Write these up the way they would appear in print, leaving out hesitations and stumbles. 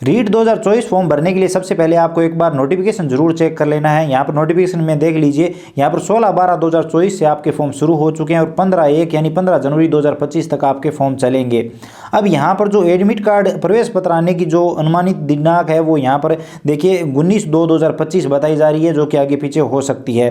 REET 2024 form भरने के लिए सबसे पहले आपको एक बार नोटिफिकेशन जरूर चेक कर लेना है। यहाँ पर नोटिफिकेशन में देख लीजिए, यहाँ पर 16/12/2024 से आपके फॉर्म शुरू हो चुके हैं और 15/1 यानी 15 जनवरी 2025 तक आपके फॉर्म चलेंगे। अब यहाँ पर जो एडमिट कार्ड प्रवेश पत्र आने की जो अनुमानित दिनांक है वो यहाँ पर देखिए 19/2/2025 बताई जा रही है, जो कि आगे पीछे हो सकती है।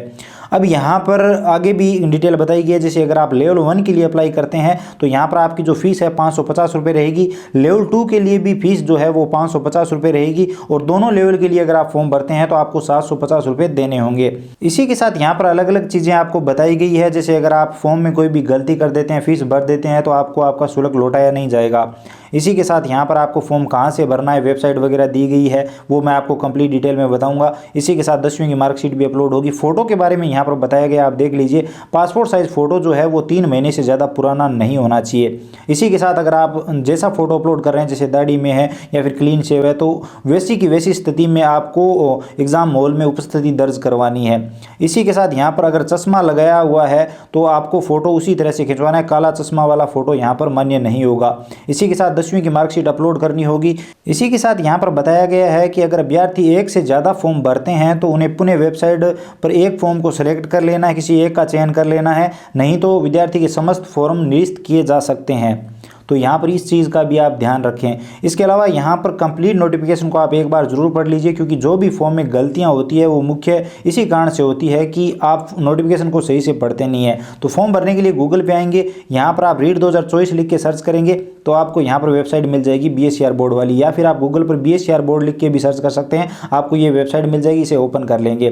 अब यहाँ पर आगे भी डिटेल बताई गई है, जैसे अगर आप लेवल 1 के लिए अप्लाई करते हैं तो यहाँ पर आपकी जो फीस है 550 रुपये रहेगी। लेवल 2 के लिए भी फीस जो है वो 550 रुपये रहेगी और दोनों लेवल के लिए अगर आप फॉर्म भरते हैं तो आपको 750 रुपये देने होंगे। इसी के साथ यहाँ पर अलग अलग चीज़ें आपको बताई गई है, जैसे अगर आप फॉर्म में कोई भी गलती कर देते हैं, फीस भर देते हैं तो आपको आपका शुल्क लौटाया नहीं जाएगा। इसी के साथ यहाँ पर आपको फॉर्म कहाँ से भरना है, वेबसाइट वगैरह दी गई है, वो मैं आपको कंप्लीट डिटेल में बताऊंगा। इसी के साथ 10वीं की मार्कशीट भी अपलोड होगी। फोटो के बारे में यहाँ पर बताया गया, आप देख लीजिए, पासपोर्ट साइज फोटो जो है वो 3 महीने से ज़्यादा पुराना नहीं होना चाहिए। इसी के साथ अगर आप जैसा फोटो अपलोड कर रहे हैं, जैसे दाढ़ी में है या फिर क्लीन शेव है, तो वैसी की वैसी स्थिति में आपको एग्ज़ाम हॉल में उपस्थिति दर्ज करवानी है। इसी के साथ यहाँ पर अगर चश्मा लगाया हुआ है तो आपको फ़ोटो उसी तरह से खिंचवाना है, काला चश्मा वाला फ़ोटो यहाँ पर मान्य नहीं होगा। इसी के साथ 10वीं की मार्कशीट अपलोड करनी होगी। इसी के साथ यहाँ पर बताया गया है कि अगर अभ्यर्थी एक से ज़्यादा फॉर्म भरते हैं तो उन्हें पुनः वेबसाइट पर एक फॉर्म को सिलेक्ट कर लेना है, किसी एक का चयन कर लेना है, नहीं तो विद्यार्थी के समस्त फॉर्म निरस्त किए जा सकते हैं। तो यहाँ पर इस चीज़ का भी आप ध्यान रखें। इसके अलावा यहाँ पर कंप्लीट नोटिफिकेशन को आप एक बार ज़रूर पढ़ लीजिए, क्योंकि जो भी फॉर्म में गलतियाँ होती है वो मुख्य इसी कारण से होती है कि आप नोटिफिकेशन को सही से पढ़ते नहीं है। तो फॉर्म भरने के लिए गूगल पे आएंगे, यहाँ पर आप रीट 2024 लिख के सर्च करेंगे तो आपको यहाँ पर वेबसाइट मिल जाएगी BSCR बोर्ड वाली, या फिर आप गूगल पर BSCR बोर्ड लिख के भी सर्च कर सकते हैं, आपको ये वेबसाइट मिल जाएगी, इसे ओपन कर लेंगे।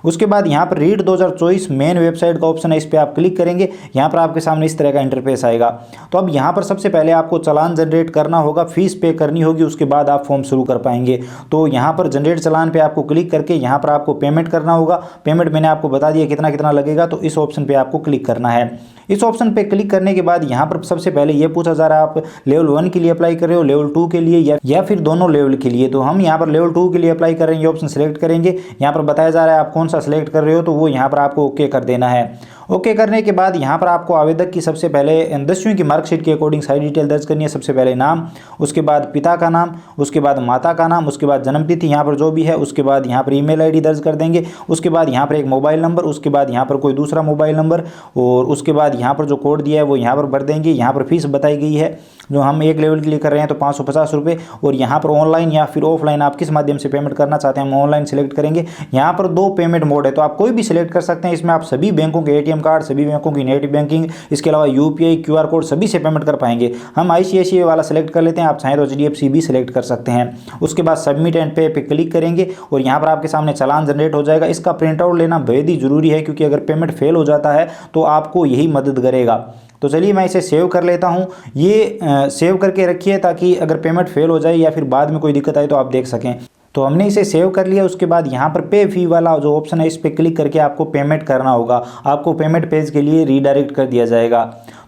उसके बाद यहाँ पर रीट 2024 मेन वेबसाइट का ऑप्शन है, इस पर आप क्लिक करेंगे, यहाँ पर आपके सामने इस तरह का इंटरफेस आएगा। तो अब यहाँ पर सबसे पहले आपको चालान जनरेट करना होगा, फीस पे करनी होगी, उसके बाद आप फॉर्म शुरू कर पाएंगे। तो यहाँ पर जनरेट चालान पे आपको क्लिक करके यहाँ पर आपको पेमेंट करना होगा। पेमेंट मैंने आपको बता दिया कितना कितना लगेगा, तो इस ऑप्शन पे आपको क्लिक करना है। इस ऑप्शन पे क्लिक करने के बाद यहाँ पर सबसे पहले ये पूछा जा रहा है आप लेवल 1 के लिए अप्लाई कर रहे हो, लेवल 2 के लिए या फिर दोनों लेवल के लिए। तो हम यहाँ पर लेवल 2 के लिए अप्लाई कर रहे हैं, ये ऑप्शन सेलेक्ट करेंगे। यहाँ पर बताया जा रहा है आप कौन सा सिलेक्ट कर रहे हो, तो वो यहाँ पर आपको ओके कर देना है। ओके करने के बाद यहाँ पर आपको आवेदक की सबसे पहले 10वीं की मार्कशीट के अकॉर्डिंग सारी डिटेल दर्ज करनी है। सबसे पहले नाम, उसके बाद पिता का नाम, उसके बाद माता का नाम, उसके बाद जन्मतिथि यहाँ पर जो भी है, उसके बाद यहाँ पर ईमेल आईडी दर्ज कर देंगे, उसके बाद यहाँ पर एक मोबाइल नंबर, उसके बाद यहाँ पर कोई दूसरा मोबाइल नंबर, और उसके बाद यहाँ पर जो कोड दिया है वो यहाँ पर भर देंगे। यहाँ पर फीस बताई गई है, जो हम एक लेवल के लिए कर रहे हैं तो 550 रुपये, और यहाँ पर ऑनलाइन या फिर ऑफलाइन आप किस माध्यम से पेमेंट करना चाहते हैं, हम ऑनलाइन सेलेक्ट करेंगे। यहाँ पर 2 पेमेंट मोड है, तो आप कोई भी सिलेक्ट कर सकते हैं। इसमें आप सभी बैंकों के ATM कार्ड, सभी बैंकों की नेट बैंकिंग, इसके अलावा UPI QR कोड सभी से पेमेंट कर पाएंगे। हम ICICI वाला सेलेक्ट कर लेते हैं, आप चाहें तो HDFC भी सिलेक्ट कर सकते हैं। उसके बाद सबमिट एंड पे क्लिक करेंगे और यहाँ पर आपके सामने चालान जनरेट हो जाएगा। इसका प्रिंट आउट लेना बेहद ही जरूरी है, क्योंकि अगर पेमेंट फेल हो जाता है तो आपको यही मदद करेगा। तो चलिए मैं इसे सेव कर लेता हूँ। ये सेव करके रखिए ताकि अगर पेमेंट फेल हो जाए या फिर बाद में कोई दिक्कत आए तो आप देख सकें। तो हमने इसे सेव कर लिया। उसके बाद यहाँ पर पे फी वाला जो ऑप्शन है, इस पर क्लिक करके आपको पेमेंट करना होगा। आपको पेमेंट पेज के लिए रीडायरेक्ट कर दिया जाएगा।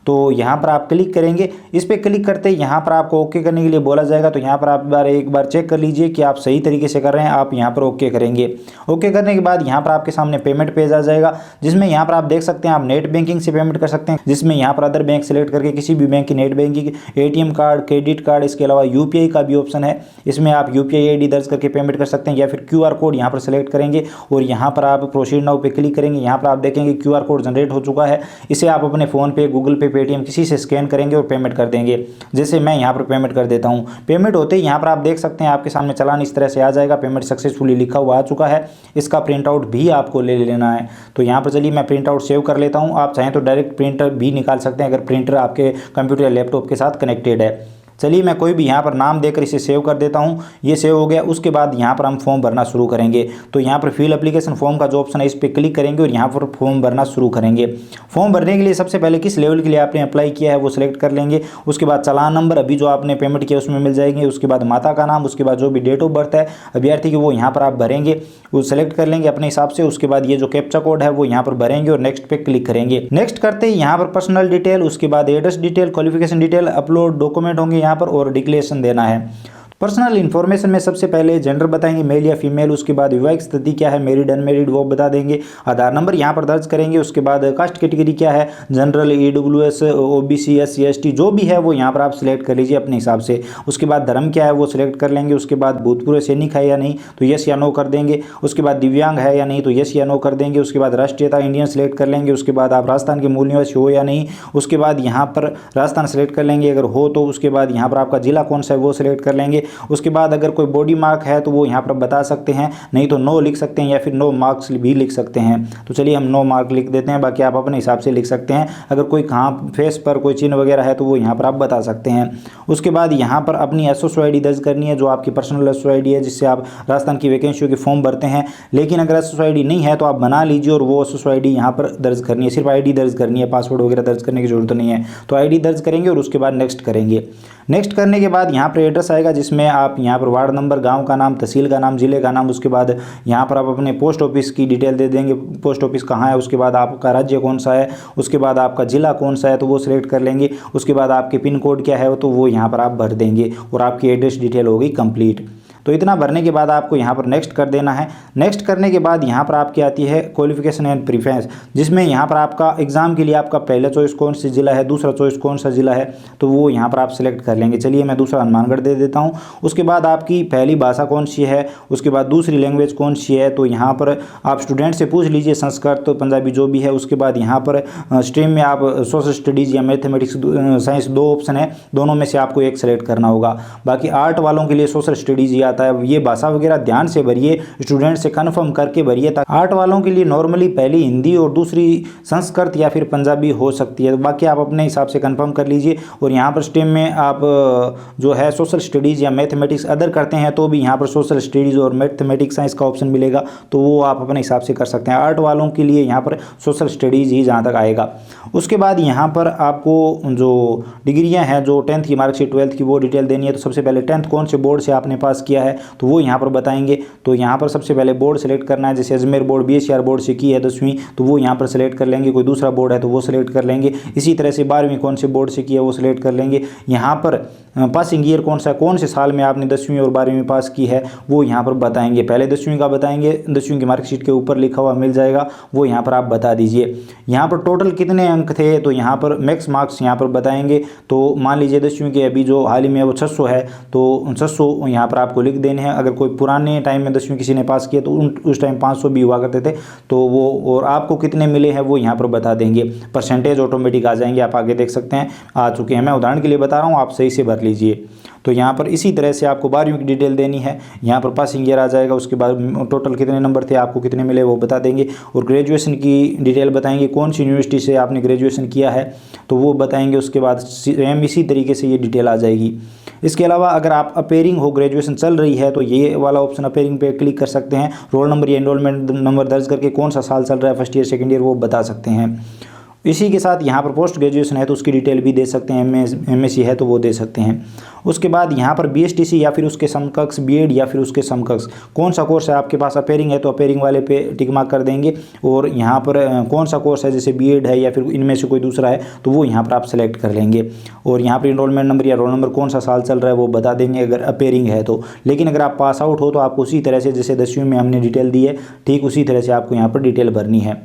तो यहाँ पर आप क्लिक करेंगे, इस पर क्लिक करते यहाँ पर आपको ओके करने के लिए बोला जाएगा। तो यहाँ पर आप एक बार चेक कर लीजिए कि आप सही तरीके से कर रहे हैं, आप यहाँ पर ओके करेंगे। ओके करने के बाद यहाँ पर आपके सामने पेमेंट पेज आ जाएगा, जिसमें यहाँ पर आप देख सकते हैं आप नेट बैंकिंग से पेमेंट कर सकते हैं, जिसमें यहाँ पर अदर बैंक सेलेक्ट करके किसी भी बैंक की net banking, ATM card, credit card, इसके अलावा UPI का भी ऑप्शन है, इसमें आप UPI ID दर्ज करके पेमेंट कर सकते हैं, या फिर QR कोड यहाँ पर सेलेक्ट करेंगे और यहाँ पर आप प्रोसीड नाउ पे क्लिक करेंगे। यहाँ पर आप देखेंगे QR कोड जनरेट हो चुका है। इसे आप अपने फ़ोन पे, गूगल पे, पेटीएम किसी से स्कैन करेंगे और पेमेंट कर देंगे। जैसे मैं यहाँ पर पेमेंट कर देता हूँ। पेमेंट होते ही यहाँ पर आप देख सकते हैं आपके सामने चालान इस तरह से आ जाएगा, पेमेंट सक्सेसफुली लिखा हुआ आ चुका है। इसका प्रिंट आउट भी आपको ले लेना है। तो यहाँ पर चलिए मैं प्रिंट आउट सेव कर लेता हूँ। आप चाहें तो डायरेक्ट प्रिंटर भी निकाल सकते हैं अगर प्रिंटर आपके कंप्यूटर या लैपटॉप के साथ कनेक्टेड है। चलिए मैं कोई भी यहाँ पर नाम देकर इसे सेव कर देता हूँ। ये सेव हो गया। उसके बाद यहाँ पर हम फॉर्म भरना शुरू करेंगे। तो यहाँ पर फिल एप्लीकेशन फॉर्म का जो ऑप्शन है, इस पर क्लिक करेंगे और यहाँ पर फॉर्म भरना शुरू करेंगे। फॉर्म भरने के लिए सबसे पहले किस लेवल के लिए आपने अप्लाई किया है वो सिलेक्ट कर लेंगे। उसके बाद चालान नंबर अभी जो आपने पेमेंट किया उसमें मिल जाएंगे। उसके बाद माता का नाम, उसके बाद जो भी डेट ऑफ बर्थ है अभ्यर्थी की वो यहाँ पर आप भरेंगे, वो सिलेक्ट कर लेंगे अपने हिसाब से। उसके बाद ये जो कैप्चा कोड है वो यहाँ पर भरेंगे और नेक्स्ट पे क्लिक करेंगे। नेक्स्ट करते ही यहाँ पर पर्सनल डिटेल, उसके बाद address detail, qualification detail, upload document होंगे यहाँ पर और डिक्लेरेशन देना है। पर्सनल इन्फॉर्मेशन में सबसे पहले जेंडर बताएंगे, मेल या फीमेल, उसके बाद विवाहित स्थिति क्या है, मैरिड अनमैरिड वो बता देंगे, आधार नंबर यहाँ पर दर्ज करेंगे, उसके बाद कास्ट कैटेगरी क्या है, general, EWS, OBC, SC, ST जो भी है वो यहाँ पर आप सिलेक्ट कर लीजिए अपने हिसाब से। उसके बाद धर्म क्या है वो सिलेक्ट कर लेंगे, उसके बाद भूतपूर्व सैनिक है या नहीं तो यस या नो कर देंगे, उसके बाद दिव्यांग है या नहीं तो यस या नो कर देंगे, उसके बाद राष्ट्रीयता इंडियन सिलेक्ट कर लेंगे, उसके बाद आप राजस्थान के मूल निवासी हो या नहीं, उसके बाद यहाँ पर राजस्थान सेलेक्ट कर लेंगे अगर हो तो, उसके बाद यहाँ पर आपका जिला कौन सा है वो सिलेक्ट कर लेंगे, उसके बाद अगर कोई बॉडी मार्क है तो वो यहाँ पर बता सकते हैं, नहीं तो नो लिख सकते हैं या फिर नो मार्क्स भी लिख सकते हैं। तो चलिए हम नो मार्क लिख देते हैं, बाकी आप अपने हिसाब से लिख सकते हैं। अगर कोई कहाँ फेस पर कोई चिन्ह वगैरह है तो वो यहाँ पर आप बता सकते हैं। उसके बाद यहाँ पर अपनी एसओ आईडी दर्ज करनी है, जो आपकी पर्सनल एसओ आईडी है जिससे आप राजस्थान की वैकेंसियों के फॉर्म भरते हैं। लेकिन अगर एसओ आईडी नहीं है तो आप बना लीजिए और वो एसओ आईडी यहाँ पर दर्ज करनी है, सिर्फ आईडी दर्ज करनी है, पासवर्ड वगैरह दर्ज करने की जरूरत नहीं है। तो आईडी दर्ज करेंगे और उसके बाद नेक्स्ट करेंगे। नेक्स्ट करने के बाद यहाँ पर एड्रेस आएगा जिसमें आप यहाँ पर वार्ड नंबर, गांव का नाम, तहसील का नाम, जिले का नाम, उसके बाद यहाँ पर आप अपने पोस्ट ऑफिस की डिटेल दे देंगे, पोस्ट ऑफिस कहाँ है, उसके बाद आपका राज्य कौन सा है, उसके बाद आपका जिला कौन सा है तो वो सिलेक्ट कर लेंगे, उसके बाद आपके पिन कोड क्या है तो वो यहाँ पर आप भर देंगे और आपकी एड्रेस डिटेल होगी कंप्लीट। तो इतना भरने के बाद आपको यहाँ पर नेक्स्ट कर देना है। नेक्स्ट करने के बाद यहाँ पर आपकी आती है क्वालिफिकेशन एंड प्रीफरेंस, जिसमें यहाँ पर आपका एग्जाम के लिए आपका पहला चॉइस कौन सी जिला है, दूसरा चॉइस कौन सा जिला है तो वो यहाँ पर आप सिलेक्ट कर लेंगे। चलिए मैं दूसरा हनुमानगढ़ दे देता हूँ। उसके बाद आपकी पहली भाषा कौन सी है, उसके बाद दूसरी लैंग्वेज कौन सी है तो यहाँ पर आप स्टूडेंट से पूछ लीजिए, संस्कृत तो पंजाबी जो भी है। उसके बाद यहाँ पर स्ट्रीम में आप सोशल स्टडीज़ या मैथमेटिक्स साइंस दो ऑप्शन है, दोनों में से आपको एक सेलेक्ट करना होगा। बाकी आर्ट वालों के लिए सोशल स्टडीज़ ही आता है। ये भाषा वगैरह ध्यान से भरिए, स्टूडेंट से कंफर्म करके भरिए। आर्ट वालों के लिए नॉर्मली पहली हिंदी और दूसरी संस्कृत या फिर पंजाबी हो सकती है, बाकी आप अपने हिसाब से कंफर्म कर लीजिए। और यहाँ पर स्ट्रीम में आप जो है सोशल स्टडीज़ या मैथमेटिक्स अदर करते हैं तो भी यहाँ पर सोशल स्टडीज़ और मैथमेटिक्स साइंस का ऑप्शन मिलेगा, तो वो आप अपने हिसाब से कर सकते हैं। आर्ट वालों के लिए यहाँ पर सोशल स्टडीज़ ही जहाँ तक आएगा। उसके बाद यहाँ पर आपको जो डिग्रियाँ हैं, जो 10th की मार्कशीट, 12th की वो डिटेल देनी है। तो सबसे पहले 10th कौन से बोर्ड से आपने पास किया है तो वो यहाँ पर बताएंगे। तो यहाँ पर सबसे पहले बोर्ड सेलेक्ट करना है, जैसे अजमेर बोर्ड बीएससीआर बोर्ड से की है 10वीं तो वो यहाँ पर सेलेक्ट कर लेंगे। कोई दूसरा बोर्ड है तो वो सिलेक्ट कर लेंगे। इसी तरह से 12वीं कौन से बोर्ड से की है वो सिलेक्ट कर लेंगे। यहाँ पर पासिंग ईयर कौन सा, कौन से साल में आपने 10वीं और 12वीं पास की है वो यहाँ पर बताएंगे। पहले 10वीं का बताएंगे, 10वीं की मार्कशीट के ऊपर लिखा हुआ मिल जाएगा, वो यहाँ पर आप बता दीजिए। यहाँ पर टोटल कितने अंक थे तो यहाँ पर मैक्स मार्क्स यहाँ पर बताएंगे। तो मान लीजिए 10वीं के अभी जो हाल ही में वो 600 है तो 600 यहाँ पर आपको लिख देने हैं। अगर कोई पुराने टाइम में 10वीं किसी ने पास किया तो उस टाइम 500 भी हुआ करते थे तो वो, और आपको कितने मिले हैं वो यहाँ पर बता देंगे। परसेंटेज ऑटोमेटिक आ जाएंगे, आप आगे देख सकते हैं आ चुके हैं। मैं उदाहरण के लिए बता रहा हूँ, आप सही से भर लीजिए। तो यहाँ पर इसी तरह से आपको 12वीं की डिटेल देनी है, यहाँ पर पासिंग ईयर आ जाएगा। उसके बाद टोटल कितने नंबर थे, आपको कितने मिले वो बता देंगे। और ग्रेजुएशन की डिटेल बताएंगे, कौन सी यूनिवर्सिटी से आपने ग्रेजुएशन किया है तो वो बताएंगे। उसके बाद सेम इसी तरीके से ये डिटेल आ जाएगी। इसके अलावा अगर आप अपेयरिंग हो, ग्रेजुएशन चल रही है तो ये वाला ऑप्शन अपेयरिंग पे क्लिक कर सकते हैं। रोल नंबर या एनरोलमेंट नंबर दर्ज करके कौन सा साल चल रहा है, फर्स्ट ईयर सेकंड ईयर वो बता सकते हैं। इसी के साथ यहाँ पर पोस्ट ग्रेजुएशन है तो उसकी डिटेल भी दे सकते हैं, एमएससी है तो वो दे सकते हैं। उसके बाद यहाँ पर बीएसटीसी या फिर उसके समकक्ष, बीएड या फिर उसके समकक्ष कौन सा कोर्स है आपके पास, अपेयरिंग है तो अपेयरिंग वाले पे टिक मार्क कर देंगे। और यहाँ पर कौन सा कोर्स है, जैसे बीएड है या फिर इनमें से कोई दूसरा है तो वो यहाँ पर आप सेलेक्ट कर लेंगे। और यहाँ पर इनरोलमेंट नंबर या रोल नंबर कौन सा साल चल रहा है वो बता देंगे अगर अपेयरिंग है तो। लेकिन अगर आप पास आउट हो तो आपको उसी तरह से जैसे 10वीं में हमने डिटेल दी है ठीक उसी तरह से आपको यहाँ पर डिटेल भरनी है।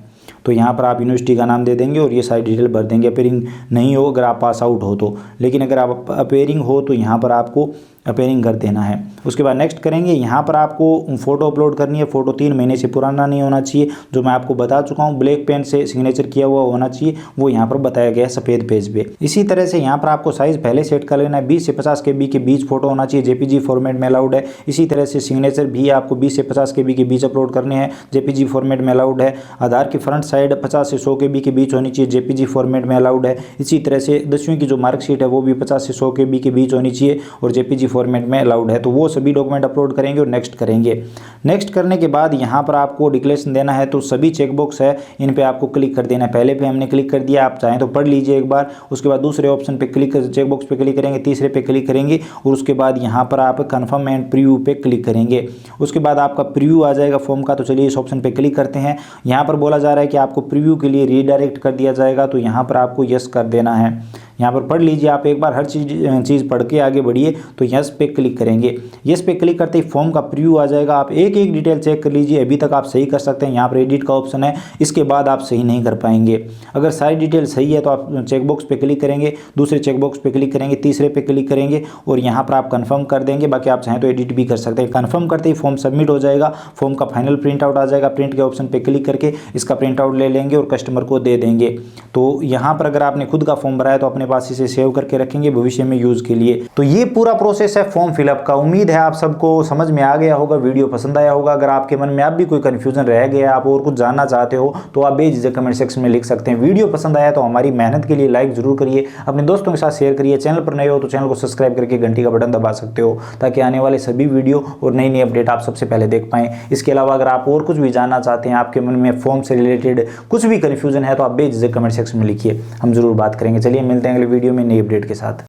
तो यहाँ पर आप यूनिवर्सिटी का नाम दे देंगे और ये सारी डिटेल भर देंगे। अपेयरिंग नहीं हो अगर आप पास आउट हो तो, लेकिन अगर आप अपेयरिंग हो तो यहाँ पर आपको अपेयरिंग कर देना है। उसके बाद नेक्स्ट करेंगे, यहाँ पर आपको फ़ोटो अपलोड करनी है। फ़ोटो 3 महीने से पुराना नहीं होना चाहिए, जो मैं आपको बता चुका हूँ। ब्लैक पेन से सिग्नेचर किया हुआ होना चाहिए, वो यहाँ पर बताया गया है सफ़ेद पेज पे। इसी तरह से यहाँ पर आपको साइज़ पहले सेट कर लेना है। 20 से 50 KB के बीच फोटो होना चाहिए, जेपीजी फॉर्मेट में अलाउड है। इसी तरह से सिग्नेचर भी आपको 20 से 50 KB के बीच अपलोड करने हैं, जेपीजी फॉर्मेट में अलाउड है। आधार की फ्रंट साइड 50 से 100 KB के बीच होनी चाहिए, जेपीजी फॉर्मेट में अलाउड है। इसी तरह से 10वीं की जो मार्कशीट है वो भी 50 से 100 KB के बीच होनी चाहिए और जेपीजी फॉर्मेट में अलाउड है। तो वो सभी डॉक्यूमेंट अपलोड करेंगे और नेक्स्ट करेंगे। नेक्स्ट करने के बाद यहाँ पर आपको डिक्लेरेशन देना है, तो सभी चेकबॉक्स है इन पे आपको क्लिक कर देना है। पहले पे हमने क्लिक कर दिया, आप चाहें तो पढ़ लीजिए एक बार। उसके बाद दूसरे ऑप्शन पे क्लिक कर, चेकबॉक्स पे क्लिक करेंगे, तीसरे पे क्लिक करेंगे और उसके बाद यहाँ पर आप कन्फर्म एंड प्रीव्यू पे क्लिक करेंगे। उसके बाद आपका प्रीव्यू आ जाएगा फॉर्म का। तो चलिए इस ऑप्शन पे क्लिक करते हैं। यहाँ पर बोला जा रहा है कि आपको प्रीव्यू के लिए रीडायरेक्ट कर दिया जाएगा, तो यहाँ पर आपको यस कर देना है। यहाँ पर पढ़ लीजिए आप एक बार, हर चीज़ पढ़ के आगे बढ़िए। तो यस पे क्लिक करेंगे। यस पे क्लिक करते ही फॉर्म का प्रीव्यू आ जाएगा। आप एक एक डिटेल चेक कर लीजिए, अभी तक आप सही कर सकते हैं। यहाँ पर एडिट का ऑप्शन है, इसके बाद आप सही नहीं कर पाएंगे। अगर सारी डिटेल सही है तो आप चेकबॉक्स पे क्लिक करेंगे, दूसरे चेकबॉक्स पे क्लिक करेंगे, तीसरे पे क्लिक करेंगे और यहाँ पर आप कंफर्म कर देंगे। बाकी आप चाहें तो एडिट भी कर सकते हैं। कंफर्म करते ही फॉर्म सबमिट हो जाएगा, फॉर्म का फाइनल प्रिंट आउट आ जाएगा। प्रिंट के ऑप्शन पे क्लिक करके इसका प्रिंट आउट ले लेंगे और कस्टमर को दे देंगे। तो यहाँ पर अगर आपने खुद का फॉर्म भरा है तो अपने पास इसे सेव करके रखेंगे भविष्य में यूज के लिए। तो ये पूरा प्रोसेस है फॉर्म फिलअप का। उम्मीद है आप सबको समझ में आ गया होगा, वीडियो पसंद आया होगा। अगर आपके मन में अब भी कोई कंफ्यूजन रह गया, आप और कुछ जानना चाहते हो तो आप बेझिझक कमेंट सेक्शन में लिख सकते हैं। वीडियो पसंद आया तो हमारी मेहनत के लिए लाइक जरूर करिए, अपने दोस्तों के साथ शेयर करिए। चैनल पर नए हो तो चैनल को सब्सक्राइब करके घंटी का बटन दबा सकते हो, ताकि आने वाले सभी वीडियो और नई नई अपडेट आप सबसे पहले देख पाएं। इसके अलावा अगर आप और कुछ भी जानना चाहते हैं, आपके मन में फॉर्म से रिलेटेड कुछ भी कंफ्यूजन है तो आप बेझिझक कमेंट सेक्शन में लिखिए, हम जरूर बात करेंगे। चलिए मिलते हैं अगले वीडियो में नई अपडेट के साथ।